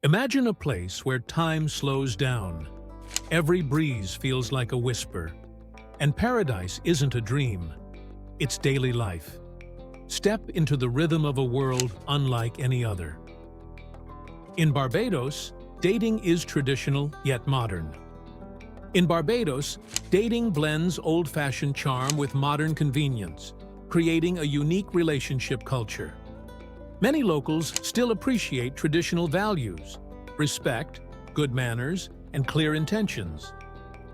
Imagine a place where time slows down. Every breeze feels like a whisper. And paradise isn't a dream. It's daily life. Step into the rhythm of a world unlike any other. In Barbados, dating is traditional yet modern. In Barbados, dating blends old-fashioned charm with modern convenience, creating a unique relationship culture. Many locals still appreciate traditional values, respect, good manners, and clear intentions.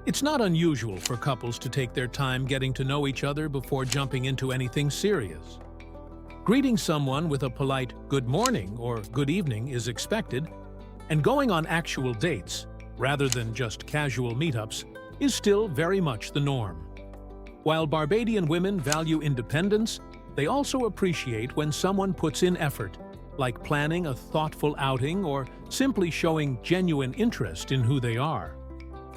It's not unusual for couples to take their time getting to know each other before jumping into anything serious. Greeting someone with a polite good morning or good evening is expected, and going on actual dates, rather than just casual meetups, is still very much the norm. While Barbadian women value independence, they also appreciate when someone puts in effort, like planning a thoughtful outing or simply showing genuine interest in who they are.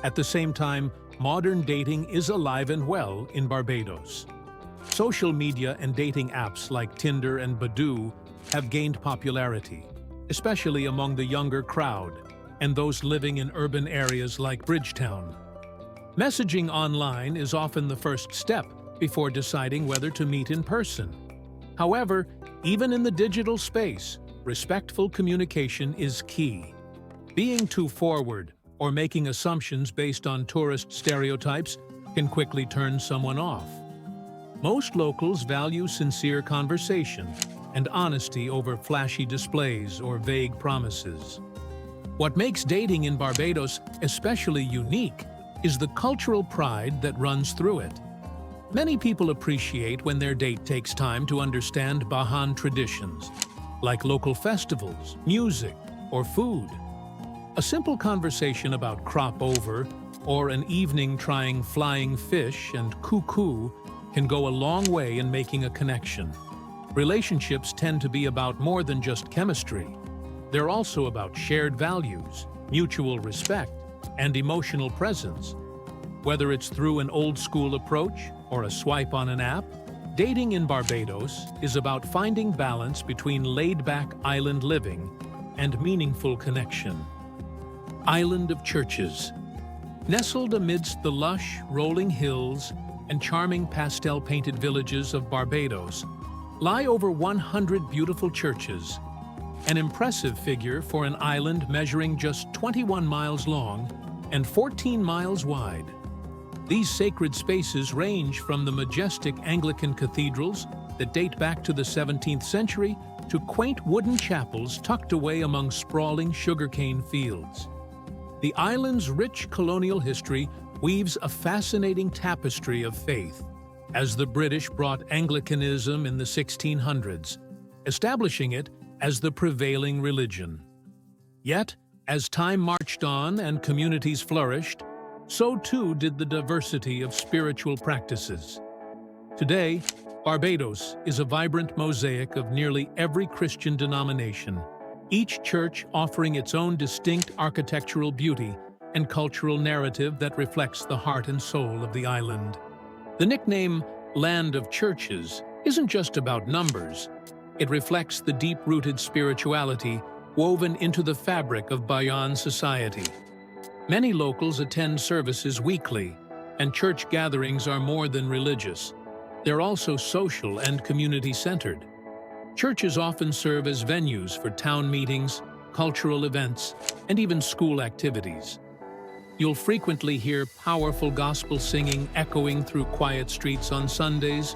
At the same time, modern dating is alive and well in Barbados. Social media and dating apps like Tinder and Badoo have gained popularity, especially among the younger crowd and those living in urban areas like Bridgetown. Messaging online is often the first step before deciding whether to meet in person. However, even in the digital space, respectful communication is key. Being too forward or making assumptions based on tourist stereotypes can quickly turn someone off. Most locals value sincere conversation and honesty over flashy displays or vague promises. What makes dating in Barbados especially unique is the cultural pride that runs through it. Many people appreciate when their date takes time to understand Bahan traditions, like local festivals, music, or food. A simple conversation about crop over or an evening trying flying fish and cuckoo can go a long way in making a connection. Relationships tend to be about more than just chemistry. They're also about shared values, mutual respect, and emotional presence. Whether it's through an old-school approach or a swipe on an app, dating in Barbados is about finding balance between laid-back island living and meaningful connection. Island of Churches. Nestled amidst the lush, rolling hills and charming pastel-painted villages of Barbados, lie over 100 beautiful churches, an impressive figure for an island measuring just 21 miles long and 14 miles wide. These sacred spaces range from the majestic Anglican cathedrals that date back to the 17th century to quaint wooden chapels tucked away among sprawling sugarcane fields. The island's rich colonial history weaves a fascinating tapestry of faith, as the British brought Anglicanism in the 1600s, establishing it as the prevailing religion. Yet, as time marched on and communities flourished, so too did the diversity of spiritual practices. Today, Barbados is a vibrant mosaic of nearly every Christian denomination, each church offering its own distinct architectural beauty and cultural narrative that reflects the heart and soul of the island. The nickname Land of Churches isn't just about numbers. It reflects the deep-rooted spirituality woven into the fabric of Bayan society. Many locals attend services weekly, and church gatherings are more than religious. They're also social and community-centered. Churches often serve as venues for town meetings, cultural events, and even school activities. You'll frequently hear powerful gospel singing echoing through quiet streets on Sundays,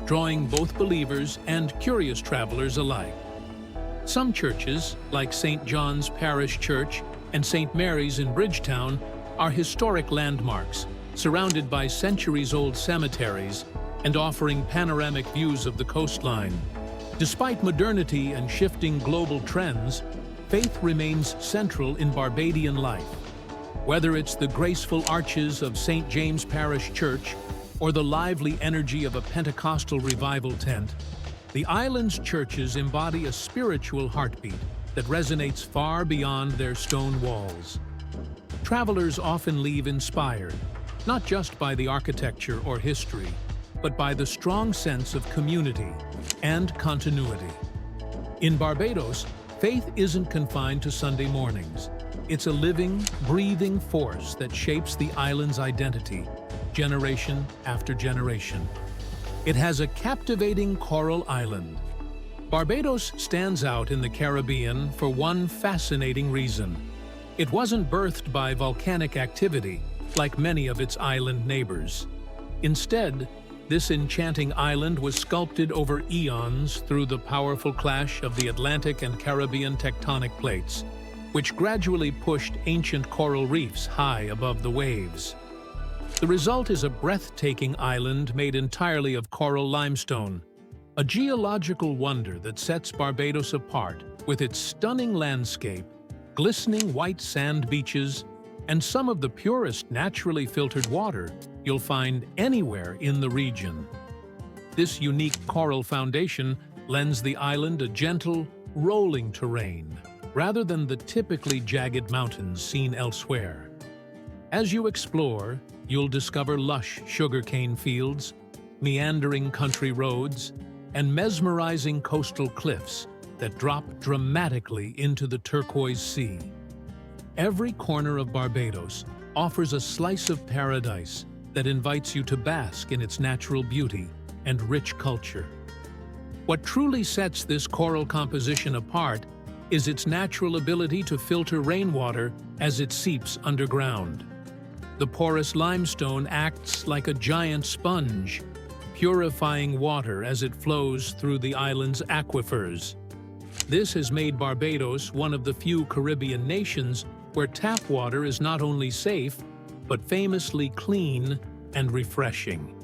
drawing both believers and curious travelers alike. Some churches, like St. John's Parish Church and St. Mary's in Bridgetown, are historic landmarks, surrounded by centuries-old cemeteries and offering panoramic views of the coastline. Despite modernity and shifting global trends, faith remains central in Barbadian life. Whether it's the graceful arches of St. James Parish Church or the lively energy of a Pentecostal revival tent, the island's churches embody a spiritual heartbeat that resonates far beyond their stone walls. Travelers often leave inspired, not just by the architecture or history, but by the strong sense of community and continuity. In Barbados, Faith isn't confined to Sunday mornings. It's a living, breathing force that shapes the island's identity, generation after generation. It has a captivating coral island. Barbados stands out in the Caribbean for one fascinating reason. It wasn't birthed by volcanic activity, like many of its island neighbors. Instead, this enchanting island was sculpted over eons through the powerful clash of the Atlantic and Caribbean tectonic plates, which gradually pushed ancient coral reefs high above the waves. The result is a breathtaking island made entirely of coral limestone, a geological wonder that sets Barbados apart with its stunning landscape, glistening white sand beaches, and some of the purest naturally filtered water you'll find anywhere in the region. This unique coral foundation lends the island a gentle, rolling terrain, rather than the typically jagged mountains seen elsewhere. As you explore, you'll discover lush sugarcane fields, meandering country roads, and mesmerizing coastal cliffs that drop dramatically into the turquoise sea. Every corner of Barbados offers a slice of paradise that invites you to bask in its natural beauty and rich culture. What truly sets this coral composition apart is its natural ability to filter rainwater as it seeps underground. The porous limestone acts like a giant sponge, purifying water as it flows through the island's aquifers. This has made Barbados one of the few Caribbean nations where tap water is not only safe, but famously clean and refreshing.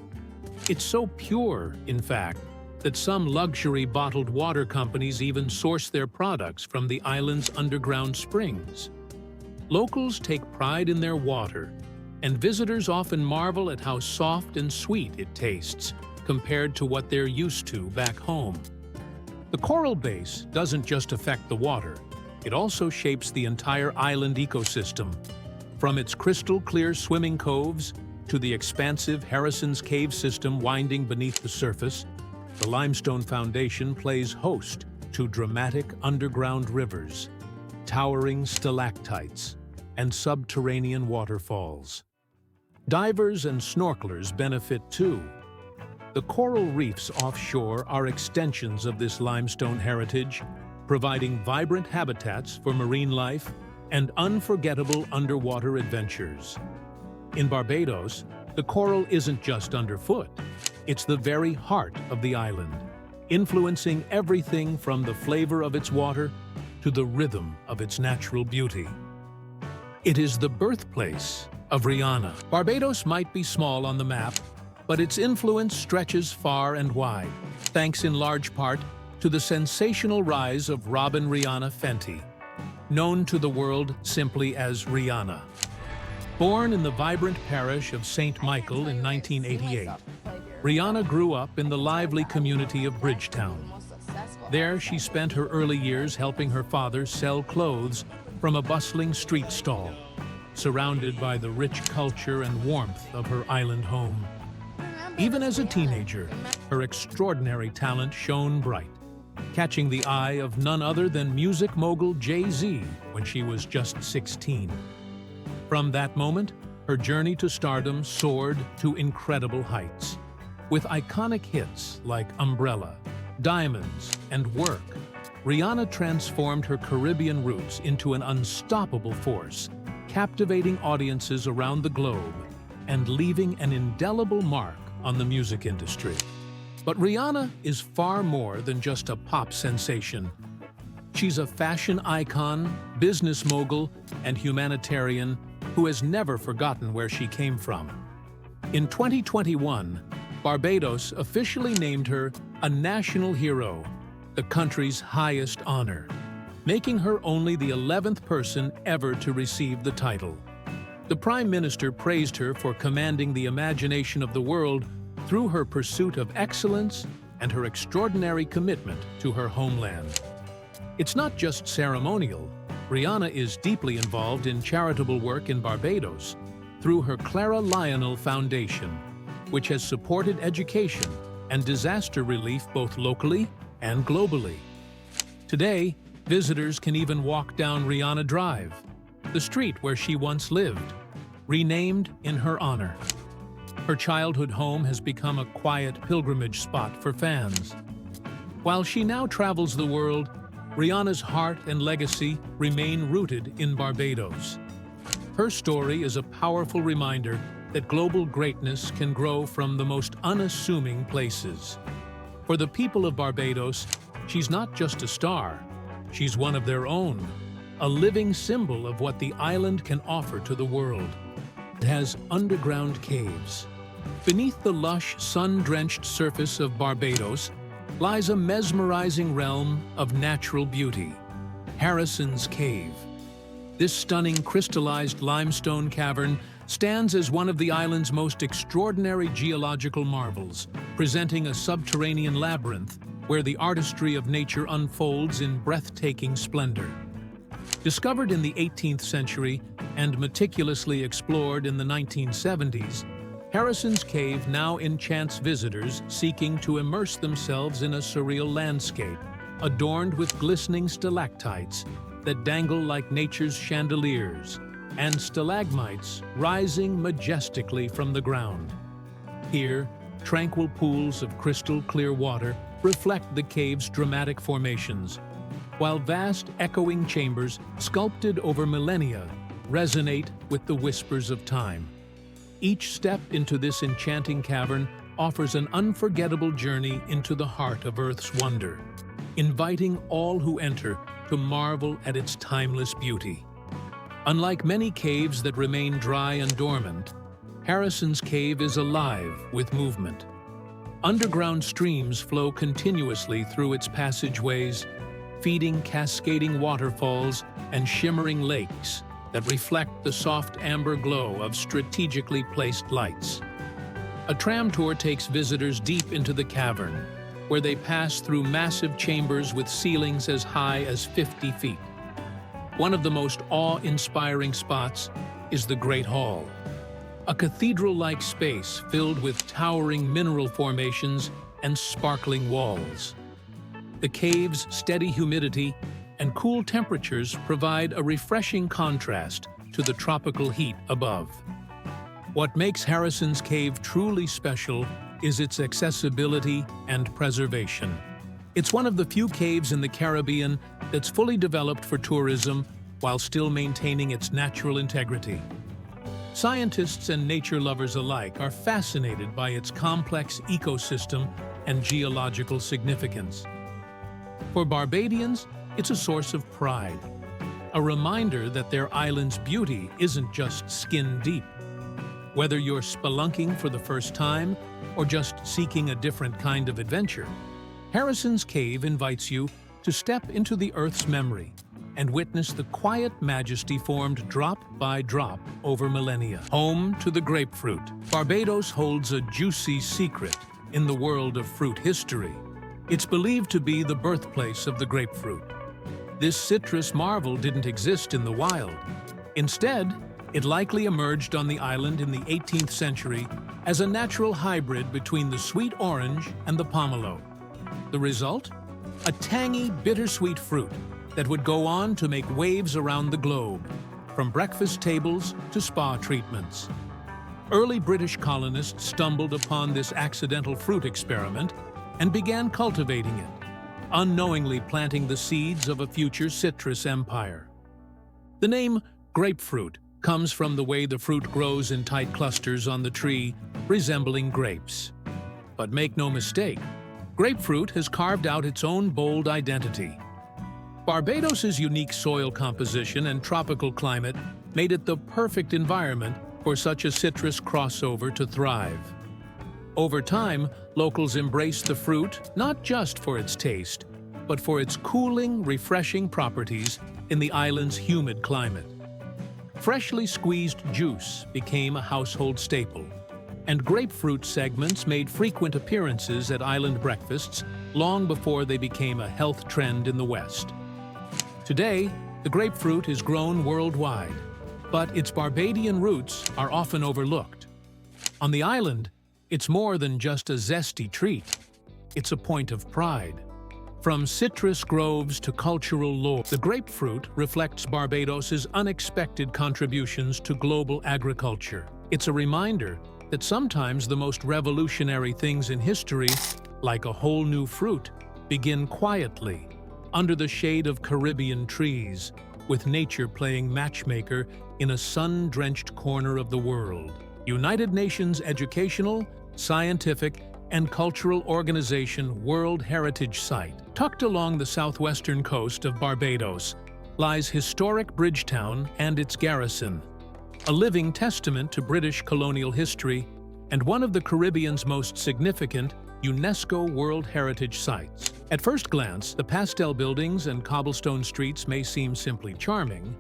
It's so pure, in fact, that some luxury bottled water companies even source their products from the island's underground springs. Locals take pride in their water, and visitors often marvel at how soft and sweet it tastes compared to what they're used to back home. The coral base doesn't just affect the water, it also shapes the entire island ecosystem. From its crystal-clear swimming coves to the expansive Harrison's Cave system winding beneath the surface, the limestone foundation plays host to dramatic underground rivers, towering stalactites, and subterranean waterfalls. Divers and snorkelers benefit too. The coral reefs offshore are extensions of this limestone heritage, providing vibrant habitats for marine life and unforgettable underwater adventures. In Barbados, the coral isn't just underfoot, it's the very heart of the island, influencing everything from the flavor of its water to the rhythm of its natural beauty. It is the birthplace of Rihanna. Barbados might be small on the map, but its influence stretches far and wide, thanks in large part to the sensational rise of Robin Rihanna Fenty, known to the world simply as Rihanna. Born in the vibrant parish of St. Michael in 1988, Rihanna grew up in the lively community of Bridgetown. There, she spent her early years helping her father sell clothes from a bustling street stall, surrounded by the rich culture and warmth of her island home. Even as a teenager, her extraordinary talent shone bright, catching the eye of none other than music mogul Jay-Z when she was just 16. From that moment, her journey to stardom soared to incredible heights. With iconic hits like Umbrella, Diamonds, and Work, Rihanna transformed her Caribbean roots into an unstoppable force, captivating audiences around the globe and leaving an indelible mark on the music industry. But Rihanna is far more than just a pop sensation. She's a fashion icon, business mogul, and humanitarian who has never forgotten where she came from. In 2021, Barbados officially named her a national hero, the country's highest honor, making her only the 11th person ever to receive the title. The Prime Minister praised her for commanding the imagination of the world through her pursuit of excellence and her extraordinary commitment to her homeland. It's not just ceremonial. Rihanna is deeply involved in charitable work in Barbados through her Clara Lionel Foundation, which has supported education and disaster relief both locally and globally. Today, Visitors can even walk down Rihanna Drive, the street where she once lived, renamed in her honor. Her childhood home has become a quiet pilgrimage spot for fans. While she now travels the world, Rihanna's heart and legacy remain rooted in Barbados. Her story is a powerful reminder that global greatness can grow from the most unassuming places. For the people of Barbados, she's not just a star, she's one of their own, a living symbol of what the island can offer to the world. It has underground caves. Beneath the lush, sun-drenched surface of Barbados lies a mesmerizing realm of natural beauty, Harrison's Cave. This stunning crystallized limestone cavern stands as one of the island's most extraordinary geological marvels, presenting a subterranean labyrinth where the artistry of nature unfolds in breathtaking splendor. Discovered in the 18th century and meticulously explored in the 1970s, Harrison's Cave now enchants visitors seeking to immerse themselves in a surreal landscape, adorned with glistening stalactites that dangle like nature's chandeliers, and stalagmites rising majestically from the ground. Here, tranquil pools of crystal clear water reflect the cave's dramatic formations, while vast echoing chambers sculpted over millennia resonate with the whispers of time. Each step into this enchanting cavern offers an unforgettable journey into the heart of Earth's wonder, inviting all who enter to marvel at its timeless beauty. Unlike many caves that remain dry and dormant, Harrison's Cave is alive with movement. Underground streams flow continuously through its passageways, feeding cascading waterfalls and shimmering lakes that reflect the soft amber glow of strategically placed lights. A tram tour takes visitors deep into the cavern, where they pass through massive chambers with ceilings as high as 50 feet. One of the most awe-inspiring spots is the Great Hall, a cathedral-like space filled with towering mineral formations and sparkling walls. The cave's steady humidity and cool temperatures provide a refreshing contrast to the tropical heat above. What makes Harrison's Cave truly special is its accessibility and preservation. It's one of the few caves in the Caribbean that's fully developed for tourism while still maintaining its natural integrity. Scientists and nature lovers alike are fascinated by its complex ecosystem and geological significance. For Barbadians, it's a source of pride, a reminder that their island's beauty isn't just skin deep. Whether you're spelunking for the first time or just seeking a different kind of adventure, Harrison's Cave invites you to step into the Earth's memory and witness the quiet majesty formed drop by drop over millennia. Home to the grapefruit, Barbados holds a juicy secret in the world of fruit history. It's believed to be the birthplace of the grapefruit. This citrus marvel didn't exist in the wild. Instead, it likely emerged on the island in the 18th century as a natural hybrid between the sweet orange and the pomelo. The result? A tangy, bittersweet fruit that would go on to make waves around the globe, from breakfast tables to spa treatments. Early British colonists stumbled upon this accidental fruit experiment and began cultivating it, unknowingly planting the seeds of a future citrus empire. The name grapefruit comes from the way the fruit grows in tight clusters on the tree, resembling grapes. But make no mistake, grapefruit has carved out its own bold identity. Barbados's unique soil composition and tropical climate made it the perfect environment for such a citrus crossover to thrive. Over time, locals embraced the fruit not just for its taste, but for its cooling, refreshing properties in the island's humid climate. Freshly squeezed juice became a household staple, and grapefruit segments made frequent appearances at island breakfasts long before they became a health trend in the West. Today, the grapefruit is grown worldwide, but its Barbadian roots are often overlooked. On the island, it's more than just a zesty treat. It's a point of pride. From citrus groves to cultural lore, the grapefruit reflects Barbados's unexpected contributions to global agriculture. It's a reminder that sometimes the most revolutionary things in history, like a whole new fruit, begin quietly, under the shade of Caribbean trees, with nature playing matchmaker in a sun-drenched corner of the world. United Nations Educational, Scientific, and Cultural Organization World Heritage Site. Tucked along the southwestern coast of Barbados lies historic Bridgetown and its garrison, a living testament to British colonial history and one of the Caribbean's most significant UNESCO World Heritage Sites. At first glance, the pastel buildings and cobblestone streets may seem simply charming,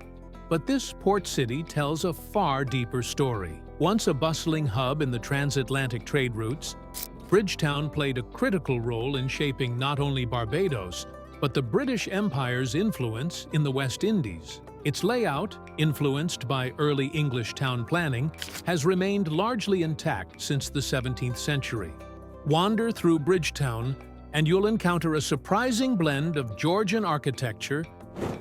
but this port city tells a far deeper story. Once a bustling hub in the transatlantic trade routes, Bridgetown played a critical role in shaping not only Barbados, but the British Empire's influence in the West Indies. Its layout, influenced by early English town planning, has remained largely intact since the 17th century. Wander through Bridgetown, and you'll encounter a surprising blend of Georgian architecture,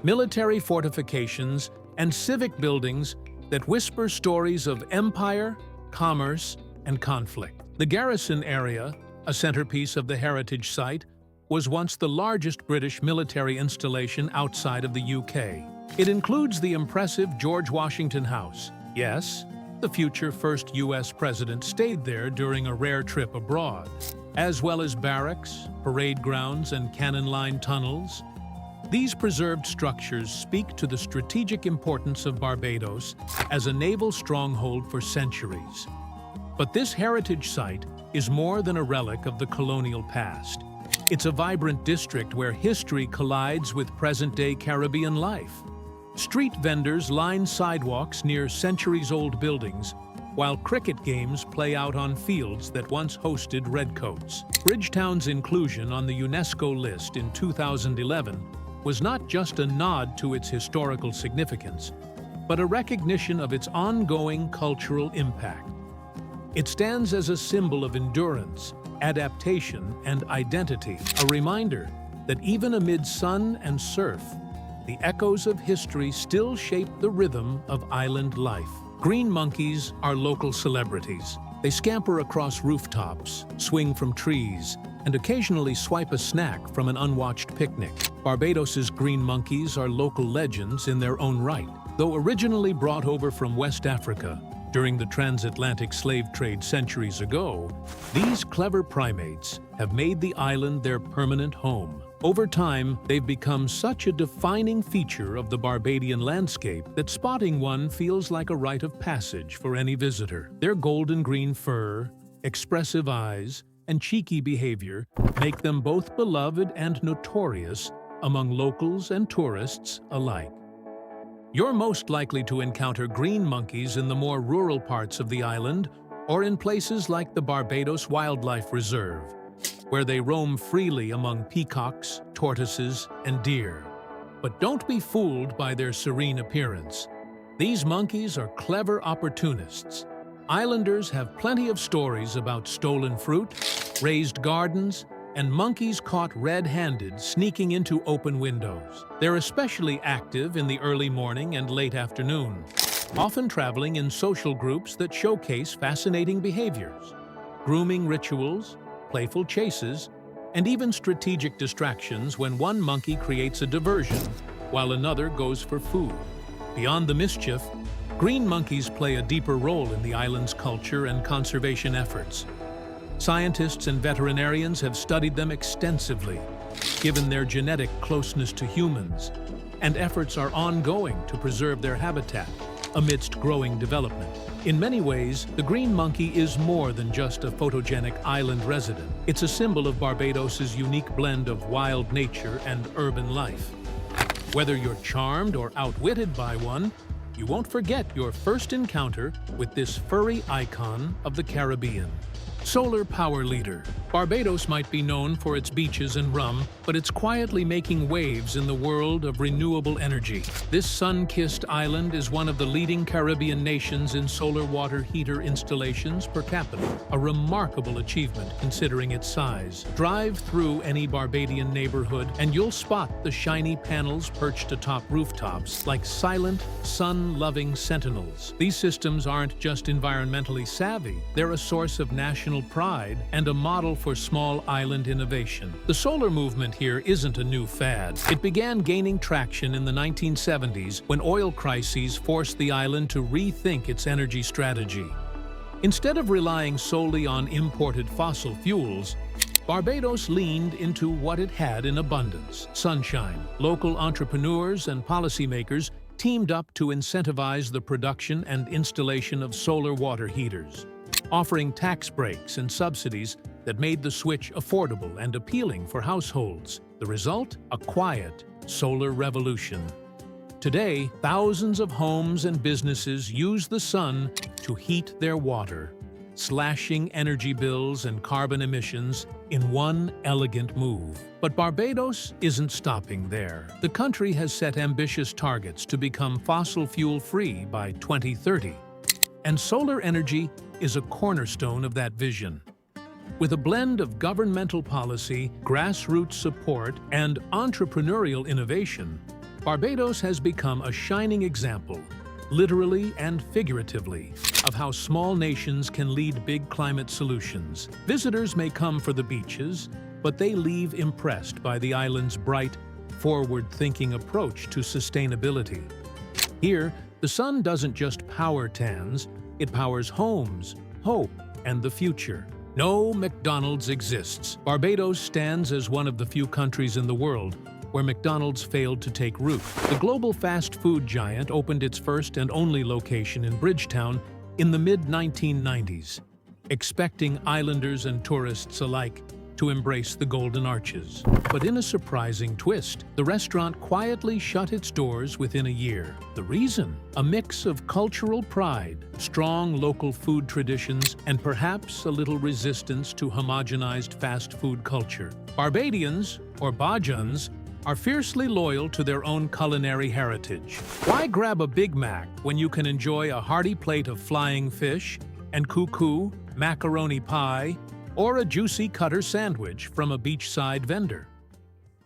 military fortifications, and civic buildings that whisper stories of empire, commerce, and conflict. The garrison area, a centerpiece of the heritage site, was once the largest British military installation outside of the UK. It includes the impressive George Washington House. Yes, the future first U.S. president stayed there during a rare trip abroad, as well as barracks, parade grounds, and cannon line tunnels. These preserved structures speak to the strategic importance of Barbados as a naval stronghold for centuries. But this heritage site is more than a relic of the colonial past. It's a vibrant district where history collides with present-day Caribbean life. Street vendors line sidewalks near centuries-old buildings, while cricket games play out on fields that once hosted redcoats. Bridgetown's inclusion on the UNESCO list in 2011 was not just a nod to its historical significance, but a recognition of its ongoing cultural impact. It stands as a symbol of endurance, adaptation, and identity, a reminder that even amid sun and surf, the echoes of history still shape the rhythm of island life. Green monkeys are local celebrities. They scamper across rooftops, swing from trees, and occasionally swipe a snack from an unwatched picnic. Barbados's green monkeys are local legends in their own right. Though originally brought over from West Africa during the transatlantic slave trade centuries ago, these clever primates have made the island their permanent home. Over time, they've become such a defining feature of the Barbadian landscape that spotting one feels like a rite of passage for any visitor. Their golden green fur, expressive eyes, and cheeky behavior make them both beloved and notorious among locals and tourists alike. You're most likely to encounter green monkeys in the more rural parts of the island or in places like the Barbados Wildlife Reserve, where they roam freely among peacocks, tortoises, and deer. But don't be fooled by their serene appearance. These monkeys are clever opportunists. Islanders have plenty of stories about stolen fruit, raised gardens, and monkeys caught red-handed sneaking into open windows. They're especially active in the early morning and late afternoon, often traveling in social groups that showcase fascinating behaviors, grooming rituals, playful chases, and even strategic distractions when one monkey creates a diversion while another goes for food. Beyond the mischief, green monkeys play a deeper role in the island's culture and conservation efforts. Scientists and veterinarians have studied them extensively, given their genetic closeness to humans, and efforts are ongoing to preserve their habitat amidst growing development. In many ways, the green monkey is more than just a photogenic island resident. It's a symbol of Barbados's unique blend of wild nature and urban life. Whether you're charmed or outwitted by one, you won't forget your first encounter with this furry icon of the Caribbean. Solar power leader. Barbados might be known for its beaches and rum, but it's quietly making waves in the world of renewable energy. This sun-kissed island is one of the leading Caribbean nations in solar water heater installations per capita, a remarkable achievement considering its size. Drive through any Barbadian neighborhood and you'll spot the shiny panels perched atop rooftops like silent, sun-loving sentinels. These systems aren't just environmentally savvy, they're a source of national pride and a model for small island innovation. The solar movement here isn't a new fad. It began gaining traction in the 1970s when oil crises forced the island to rethink its energy strategy. Instead of relying solely on imported fossil fuels, Barbados leaned into what it had in abundance: sunshine. Local entrepreneurs and policymakers teamed up to incentivize the production and installation of solar water heaters, offering tax breaks and subsidies that made the switch affordable and appealing for households. The result? A quiet solar revolution. Today, thousands of homes and businesses use the sun to heat their water, slashing energy bills and carbon emissions in one elegant move. But Barbados isn't stopping there. The country has set ambitious targets to become fossil fuel-free by 2030. And solar energy is a cornerstone of that vision. With a blend of governmental policy, grassroots support, and entrepreneurial innovation, Barbados has become a shining example, literally and figuratively, of how small nations can lead big climate solutions. Visitors may come for the beaches, but they leave impressed by the island's bright, forward-thinking approach to sustainability. Here, the sun doesn't just power tans, it powers homes, hope, and the future. No McDonald's exists. Barbados stands as one of the few countries in the world where McDonald's failed to take root. The global fast food giant opened its first and only location in Bridgetown in the mid-1990s, expecting islanders and tourists alike to embrace the Golden Arches. But in a surprising twist, the restaurant quietly shut its doors within a year. The reason? A mix of cultural pride, strong local food traditions, and perhaps a little resistance to homogenized fast food culture. Barbadians, or Bajans, are fiercely loyal to their own culinary heritage. Why grab a Big Mac when you can enjoy a hearty plate of flying fish and cuckoo, macaroni pie, or a juicy cutter sandwich from a beachside vendor?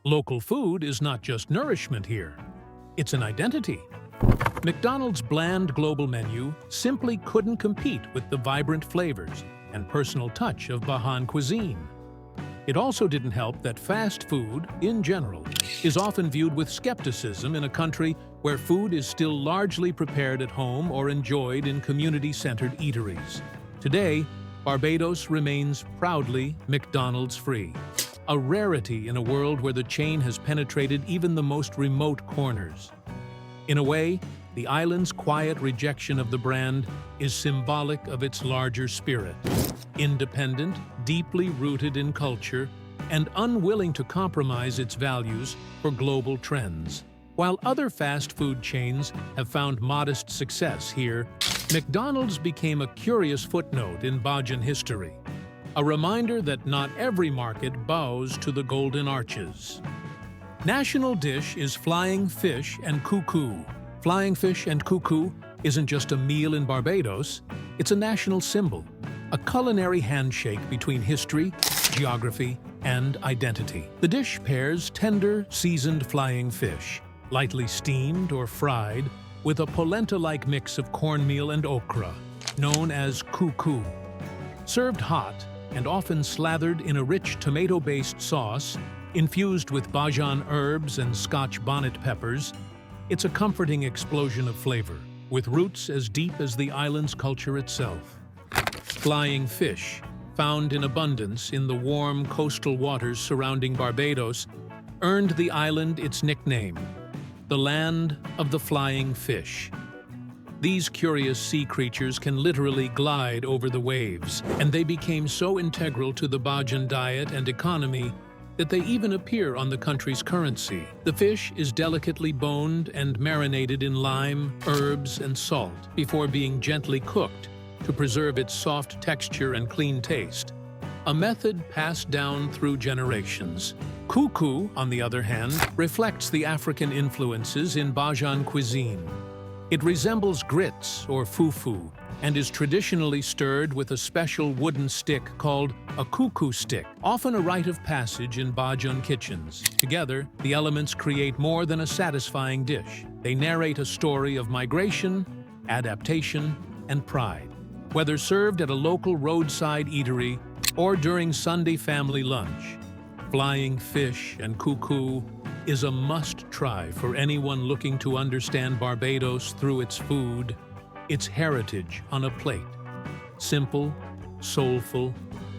Local food is not just nourishment here, it's an identity. McDonald's bland global menu simply couldn't compete with the vibrant flavors and personal touch of Bajan cuisine. It also didn't help that fast food, in general, is often viewed with skepticism in a country where food is still largely prepared at home or enjoyed in community-centered eateries. Today, Barbados remains proudly McDonald's-free, a rarity in a world where the chain has penetrated even the most remote corners. In a way, the island's quiet rejection of the brand is symbolic of its larger spirit. Independent, deeply rooted in culture, and unwilling to compromise its values for global trends. While other fast food chains have found modest success here, McDonald's became a curious footnote in Bajan history, a reminder that not every market bows to the Golden Arches. National dish is flying fish and cuckoo. Flying fish and cuckoo isn't just a meal in Barbados, it's a national symbol, a culinary handshake between history, geography, and identity. The dish pairs tender, seasoned flying fish, lightly steamed or fried, with a polenta-like mix of cornmeal and okra, known as cuckoo. Served hot and often slathered in a rich tomato-based sauce, infused with Bajan herbs and Scotch bonnet peppers, it's a comforting explosion of flavor, with roots as deep as the island's culture itself. Flying fish, found in abundance in the warm coastal waters surrounding Barbados, earned the island its nickname, the Land of the Flying Fish. These curious sea creatures can literally glide over the waves, and they became so integral to the Bajan diet and economy that they even appear on the country's currency. The fish is delicately boned and marinated in lime, herbs, and salt before being gently cooked to preserve its soft texture and clean taste, a method passed down through generations. Cuckoo, on the other hand, reflects the African influences in Bajan cuisine. It resembles grits or fufu and is traditionally stirred with a special wooden stick called a cuckoo stick, often a rite of passage in Bajan kitchens. Together, the elements create more than a satisfying dish. They narrate a story of migration, adaptation, and pride. Whether served at a local roadside eatery or during Sunday family lunch, flying fish and cuckoo is a must-try for anyone looking to understand Barbados through its food, its heritage on a plate. Simple, soulful,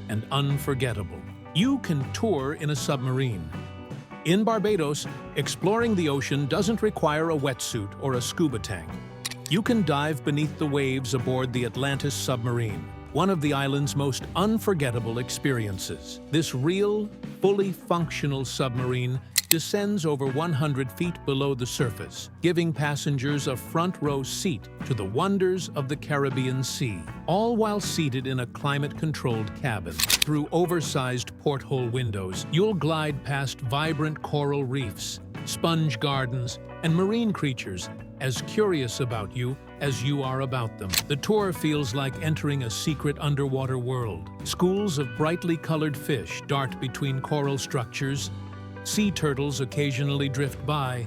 and unforgettable. You can tour in a submarine. In Barbados, exploring the ocean doesn't require a wetsuit or a scuba tank. You can dive beneath the waves aboard the Atlantis submarine, one of the island's most unforgettable experiences. This real, fully functional submarine descends over 100 feet below the surface, giving passengers a front-row seat to the wonders of the Caribbean Sea, all while seated in a climate-controlled cabin. Through oversized porthole windows, you'll glide past vibrant coral reefs, sponge gardens, and marine creatures as curious about you as you are about them. The tour feels like entering a secret underwater world. Schools of brightly colored fish dart between coral structures, sea turtles occasionally drift by,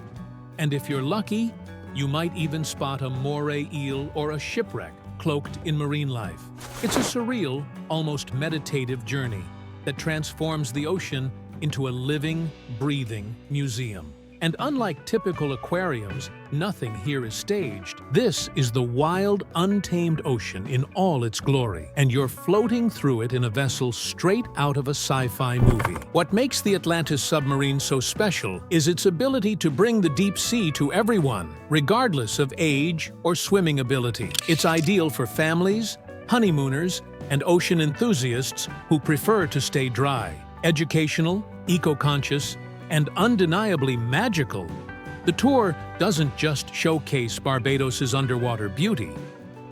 and if you're lucky, you might even spot a moray eel or a shipwreck cloaked in marine life. It's a surreal, almost meditative journey that transforms the ocean into a living, breathing museum. And unlike typical aquariums, nothing here is staged. This is the wild, untamed ocean in all its glory, and you're floating through it in a vessel straight out of a sci-fi movie. What makes the Atlantis submarine so special is its ability to bring the deep sea to everyone, regardless of age or swimming ability. It's ideal for families, honeymooners, and ocean enthusiasts who prefer to stay dry. Educational, eco-conscious, and undeniably magical, the tour doesn't just showcase Barbados's underwater beauty.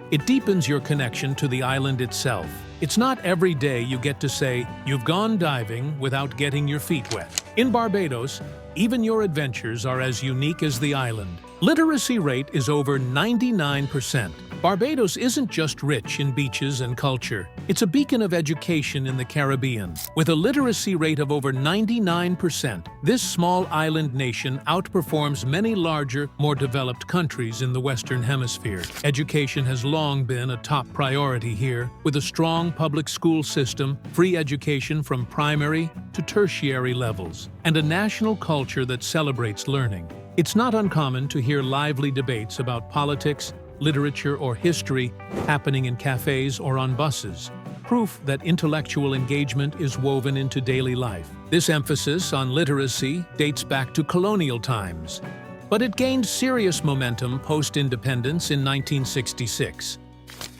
It deepens your connection to the island itself. It's not every day you get to say you've gone diving without getting your feet wet. In Barbados, even your adventures are as unique as the island. Literacy rate is over 99%. Barbados isn't just rich in beaches and culture. It's a beacon of education in the Caribbean. With a literacy rate of over 99%, this small island nation outperforms many larger, more developed countries in the Western Hemisphere. Education has long been a top priority here, with a strong public school system, free education from primary to tertiary levels, and a national culture that celebrates learning. It's not uncommon to hear lively debates about politics, literature, or history happening in cafes or on buses, proof that intellectual engagement is woven into daily life. This emphasis on literacy dates back to colonial times, but it gained serious momentum post-independence in 1966.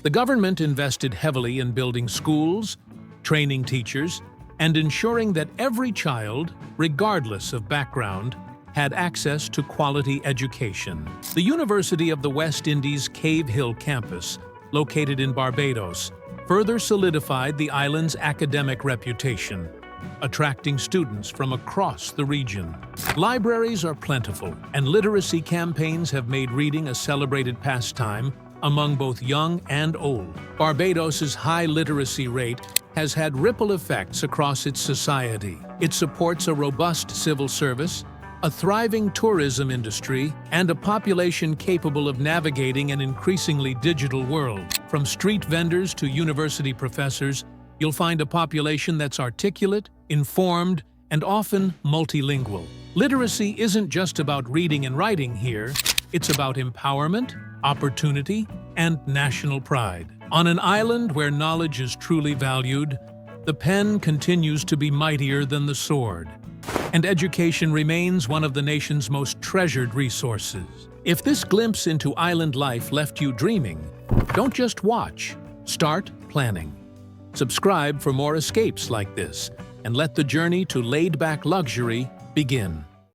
The government invested heavily in building schools, training teachers, and ensuring that every child, regardless of background, had access to quality education. The University of the West Indies Cave Hill campus, located in Barbados, further solidified the island's academic reputation, attracting students from across the region. Libraries are plentiful, and literacy campaigns have made reading a celebrated pastime among both young and old. Barbados's high literacy rate has had ripple effects across its society. It supports a robust civil service, a thriving tourism industry, and a population capable of navigating an increasingly digital world. From street vendors to university professors, you'll find a population that's articulate, informed, and often multilingual. Literacy isn't just about reading and writing here, it's about empowerment, opportunity, and national pride. On an island where knowledge is truly valued, the pen continues to be mightier than the sword, and education remains one of the nation's most treasured resources. If this glimpse into island life left you dreaming, don't just watch, start planning. Subscribe for more escapes like this, and let the journey to laid-back luxury begin.